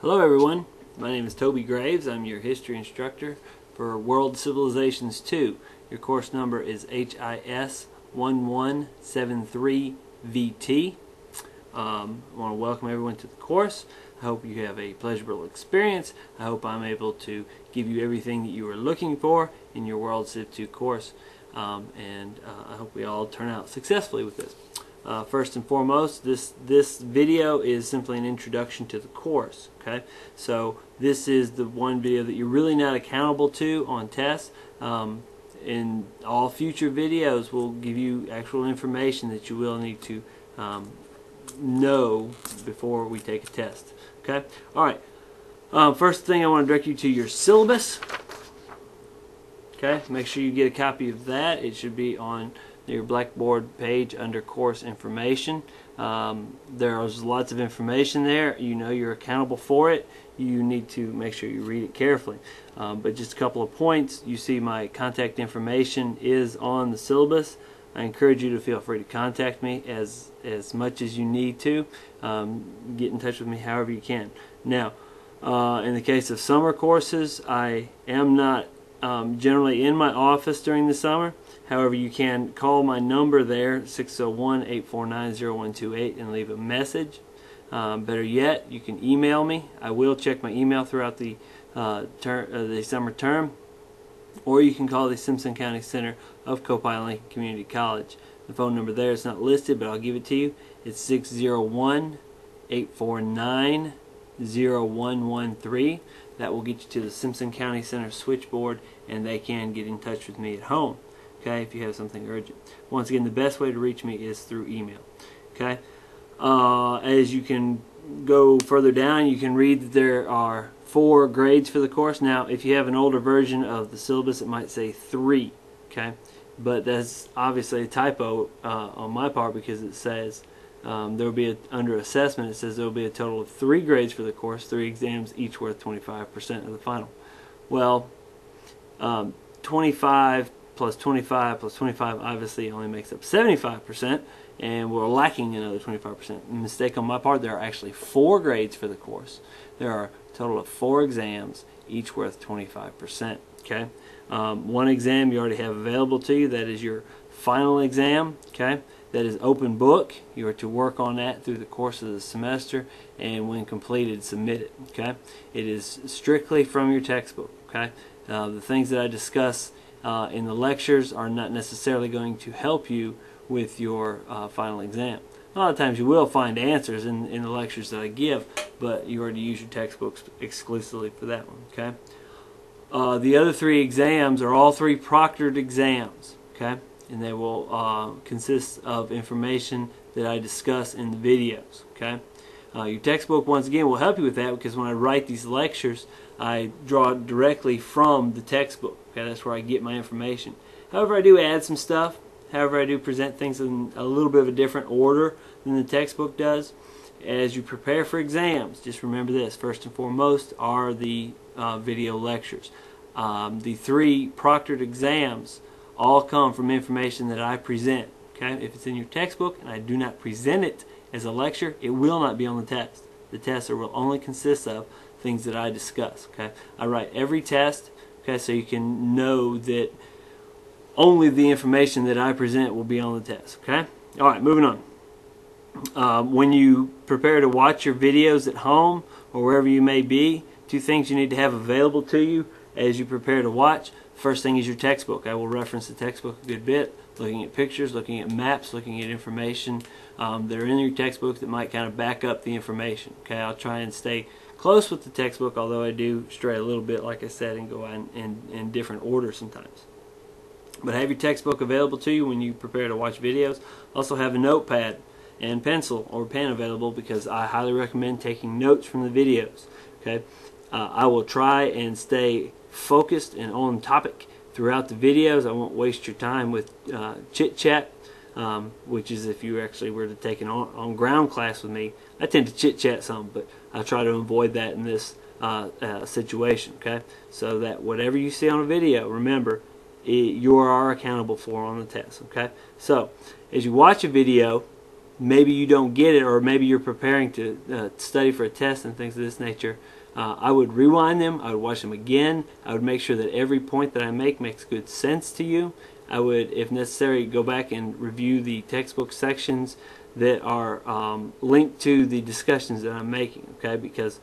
Hello everyone, my name is Toby Graves. I'm your history instructor for World Civilizations 2. Your course number is HIS 1173VT. I want to welcome everyone to the course. I hope you have a pleasurable experience. I hope I'm able to give you everything that you are looking for in your World Civ 2 course. I hope we all turn out successfully with this. First and foremost, this video is simply an introduction to the course. Okay, so this is the one video that you're really not accountable to on tests. In all future videos, we'll give you actual information that you will need to know before we take a test. Okay, all right. First thing, I want to direct you to your syllabus. Okay, make sure you get a copy of that. It should be on your Blackboard page under course information. There's lots of information there. You know you're accountable for it. You need to make sure you read it carefully. But just a couple of points. You see my contact information is on the syllabus. I encourage you to feel free to contact me as much as you need to. Get in touch with me however you can. Now, in the case of summer courses, I am not generally in my office during the summer. However, you can call my number there, 601-849-0128, and leave a message. Better yet, you can email me. I will check my email throughout the summer term. Or you can call the Simpson County Center of Copiah-Lincoln Community College. The phone number there is not listed, but I'll give it to you. It's 601-849-0113. That will get you to the Simpson County Center switchboard, and they can get in touch with me at home. Okay, if you have something urgent. Once again, the best way to reach me is through email. Okay, as you can go further down, you can read that there are 4 grades for the course. Now, if you have an older version of the syllabus, it might say 3. Okay, but that's obviously a typo on my part, because it says there will be under assessment. It says there will be a total of 3 grades for the course, 3 exams, each worth 25% of the final. Well, 25 plus 25 plus 25 obviously only makes up 75%, and we're lacking another 25%. Mistake on my part. There are actually 4 grades for the course. There are a total of 4 exams, each worth 25%. Okay, one exam you already have available to you. That is your final exam. Okay, that is open book. You are to work on that through the course of the semester, and when completed, submit it. Okay, it is strictly from your textbook. Okay, the things that I discuss in the lectures are not necessarily going to help you with your final exam. A lot of times you will find answers in the lectures that I give, but you are to use your textbooks exclusively for that one. Okay. The other 3 exams are all 3 proctored exams. Okay, and they will consist of information that I discuss in the videos. Okay. Your textbook, once again, will help you with that, because when I write these lectures, I draw directly from the textbook. Okay, that's where I get my information. However, I do add some stuff. However, I do present things in a little bit of a different order than the textbook does. As you prepare for exams, just remember this. First and foremost are the video lectures. The 3 proctored exams all come from information that I present. Okay, if it's in your textbook and I do not present it as a lecture, it will not be on the test. The tests will only consist of things that I discuss. Okay, I write every test. Okay, so you can know that only the information that I present will be on the test. Okay, all right, moving on. When you prepare to watch your videos at home or wherever you may be, 2 things you need to have available to you as you prepare to watch. First thing is your textbook. I will reference the textbook a good bit, looking at pictures, looking at maps, looking at information that are in your textbook that might kind of back up the information. Okay, I'll try and stay close with the textbook, although I do stray a little bit, like I said, and go in different order sometimes. But have your textbook available to you when you prepare to watch videos. Also have a notepad and pencil or pen available, because I highly recommend taking notes from the videos. Okay, I will try and stay focused and on topic throughout the videos. I won't waste your time with chit chat, which is if you actually were to take an on ground class with me. I tend to chit chat some, but I try to avoid that in this situation. Okay, so that whatever you see on a video, remember, you are accountable for on the test. Okay, so as you watch a video, maybe you don't get it, or maybe you're preparing to study for a test and things of this nature, I would rewind them. I would watch them again. I would make sure that every point that I make makes good sense to you. I would, if necessary, go back and review the textbook sections that are linked to the discussions that I'm making, okay? Because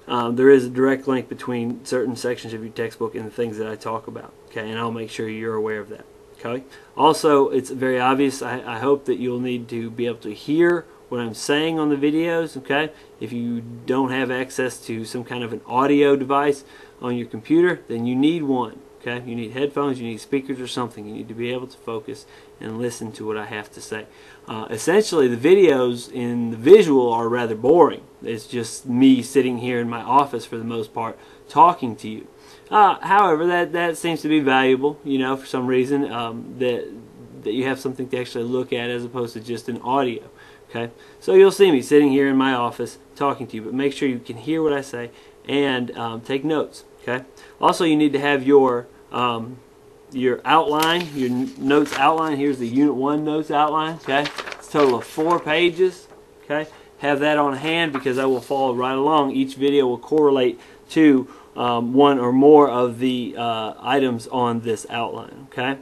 there is a direct link between certain sections of your textbook and the things that I talk about, okay? And I'll make sure you're aware of that, okay? Also, it's very obvious, I hope that you'll need to be able to hear what I'm saying on the videos, okay? If you don't have access to some kind of an audio device on your computer, then you need one, okay? You need headphones, you need speakers or something. You need to be able to focus and listen to what I have to say. Essentially, the videos in the visual are rather boring. It's just me sitting here in my office for the most part talking to you. However, that seems to be valuable, you know, for some reason, that you have something to actually look at as opposed to just an audio. Okay, so you'll see me sitting here in my office talking to you, but make sure you can hear what I say and take notes. Okay. Also, you need to have your outline, your notes outline. Here's the Unit 1 notes outline. Okay, it's a total of 4 pages. Okay, have that on hand because I will follow right along. Each video will correlate to one or more of the items on this outline. Okay.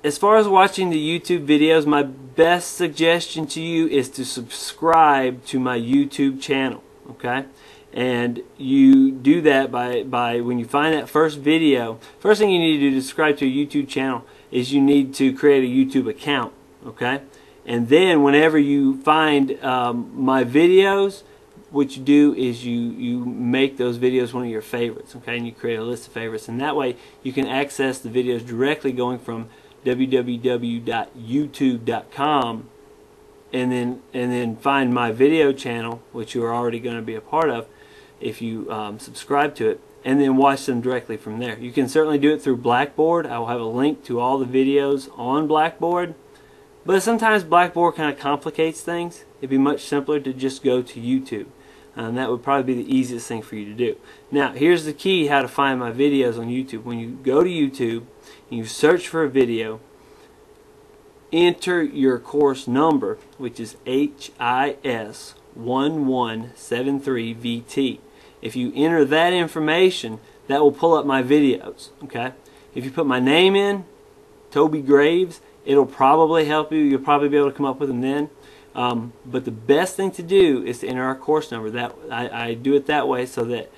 As far as watching the YouTube videos, my best suggestion to you is to subscribe to my YouTube channel, okay? And you do that by when you find that first video, first thing you need to do to subscribe to a YouTube channel is you need to create a YouTube account, okay? And then whenever you find my videos, what you do is you make those videos one of your favorites, okay? And you create a list of favorites, and that way you can access the videos directly going from www.youtube.com and then find my video channel, which you are already going to be a part of if you subscribe to it, and then watch them directly from there. You can certainly do it through Blackboard. I will have a link to all the videos on Blackboard, but sometimes Blackboard kind of complicates things. It'd be much simpler to just go to YouTube. And that would probably be the easiest thing for you to do. Now, here's the key how to find my videos on YouTube. When you go to YouTube and you search for a video, enter your course number, which is HIS1173VT. If you enter that information, that will pull up my videos. Okay. If you put my name in, Toby Graves, it'll probably help you. You'll probably be able to come up with them then. But the best thing to do is to enter our course number. That I do it that way so that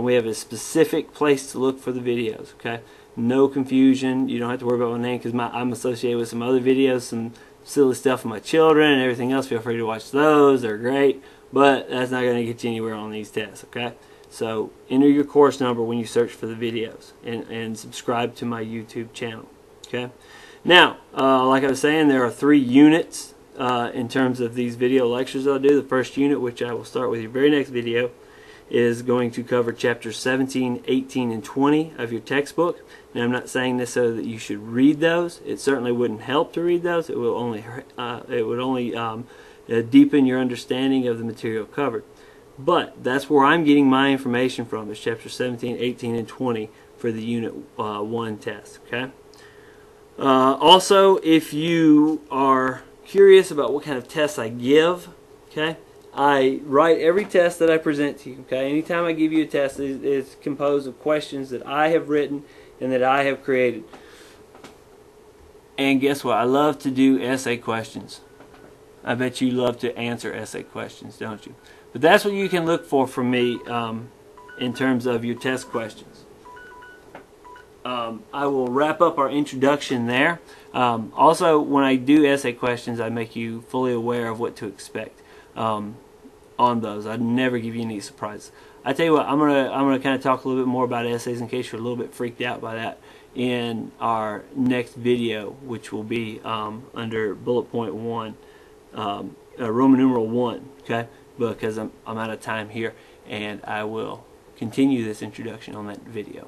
we have a specific place to look for the videos. Okay, no confusion. You don't have to worry about my name because I'm associated with some other videos, some silly stuff with my children and everything else. Feel free to watch those. They're great, but that's not going to get you anywhere on these tests. Okay, so enter your course number when you search for the videos and subscribe to my YouTube channel. Okay, now like I was saying, there are 3 units. In terms of these video lectures I'll do. The first unit, which I will start with your very next video, is going to cover chapters 17, 18, and 20 of your textbook. Now, I'm not saying necessarily that you should read those. It certainly wouldn't help to read those. It would only deepen your understanding of the material covered. But that's where I'm getting my information from, is chapters 17, 18, and 20 for the Unit 1 test. Okay. Also, if you are curious about what kind of tests I give, okay, I write every test that I present to you. Okay, anytime I give you a test, it's composed of questions that I have written and that I have created. And guess what? I love to do essay questions. I bet you love to answer essay questions, don't you? But that's what you can look for from me in terms of your test questions. I will wrap up our introduction there. Also, when I do essay questions, I make you fully aware of what to expect on those. I never give you any surprises. I tell you what, I'm gonna kind of talk a little bit more about essays in case you're a little bit freaked out by that in our next video, which will be under bullet point 1, Roman numeral 1. Okay, because I'm out of time here, and I will continue this introduction on that video.